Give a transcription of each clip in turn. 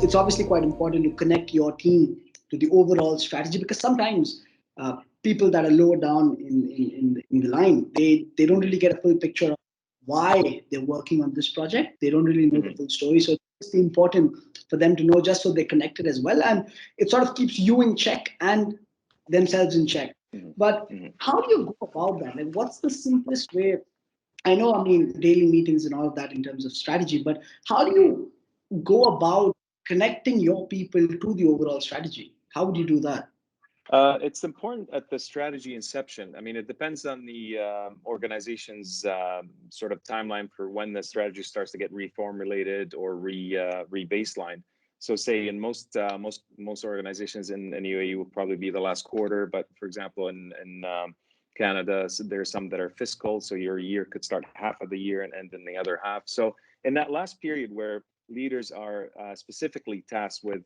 it's obviously quite important to connect your team to the overall strategy, because sometimes people that are lower down in the line, they don't really get a full picture of why they're working on this project. They don't really know the full story. So it's important for them to know, just so they're connected as well. And it sort of keeps you in check and themselves in check. But how do you go about that? Like, what's the simplest way? I know, I mean, daily meetings and all of that in terms of strategy, but how do you go about connecting your people to the overall strategy? How would you do that? It's important at the strategy inception. I mean, it depends on the organization's sort of timeline for when the strategy starts to get reformulated or re-baseline. So, say in most organizations in UAE will probably be the last quarter, but for example, in Canada, so there's some that are fiscal, so your year could start half of the year and end in the other half. So, in that last period where leaders are specifically tasked with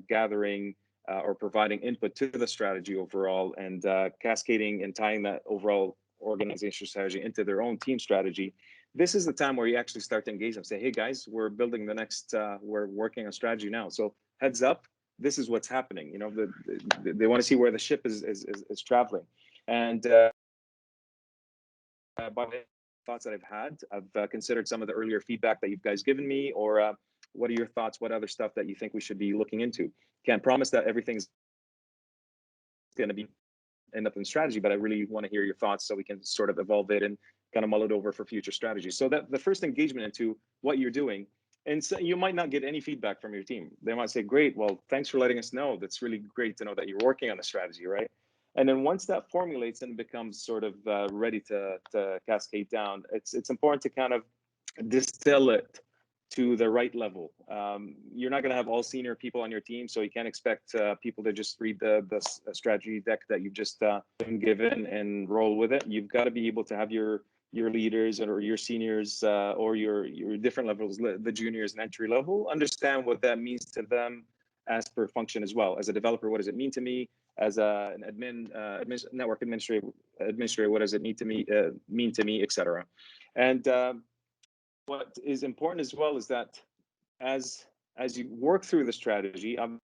gathering or providing input to the strategy overall, and cascading and tying that overall organizational strategy into their own team strategy, this is the time where you actually start to engage them. Say, hey guys, we're building the next, we're working on strategy now. So heads up, this is what's happening. You know, they want to see where the ship is traveling. And by the thoughts that I've had, I've considered some of the earlier feedback that you guys given me, or what are your thoughts? What other stuff that you think we should be looking into? Can't promise that everything's going to be end up in strategy, but I really want to hear your thoughts so we can sort of evolve it and kind of mull it over for future strategies. So that the first engagement into what you're doing, and so you might not get any feedback from your team. They might say, great, well, thanks for letting us know. That's really great to know that you're working on the strategy, right? And then once that formulates and becomes sort of ready to cascade down, it's important to kind of distill it to the right level. You're not going to have all senior people on your team, so you can't expect people to just read the strategy deck that you've just been given and roll with it. You've got to be able to have your leaders or your seniors or your different levels, the juniors and entry level, understand what that means to them as per function as well. As a developer, what does it mean to me? As an network administrator, what does it mean to me, etc. And what is important as well is that as you work through the strategy, obviously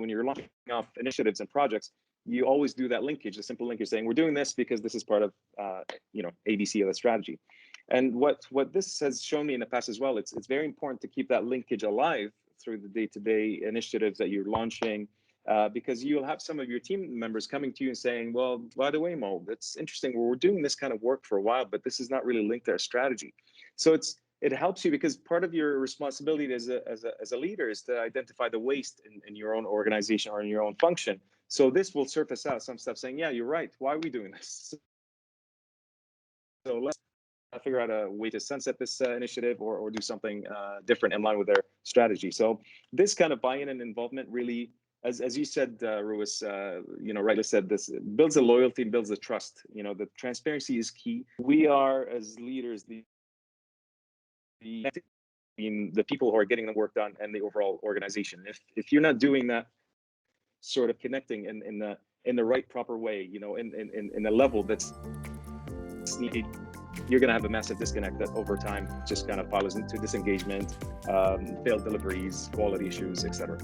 when you're launching off initiatives and projects, you always do that linkage, the simple linkage saying, we're doing this because this is part of ABC of the strategy. And what this has shown me in the past as well, it's very important to keep that linkage alive through the day-to-day initiatives that you're launching, because you'll have some of your team members coming to you and saying, well, by the way, Mo, it's interesting. We're doing this kind of work for a while, but this is not really linked to our strategy. So it helps you, because part of your responsibility as a leader is to identify the waste in your own organization or in your own function. So this will surface out some stuff saying, yeah, you're right. Why are we doing this? So let's figure out a way to sunset this initiative or do something different in line with their strategy. So this kind of buy-in and involvement really, as you said, Ruwise, rightly said, this builds the loyalty and builds the trust. The transparency is key. We are, as leaders, the people who are getting the work done and the overall organization. If you're not doing that sort of connecting in the right proper way, in a level that's needed, you're going to have a massive disconnect that over time just kind of piles into disengagement, failed deliveries, quality issues, etc.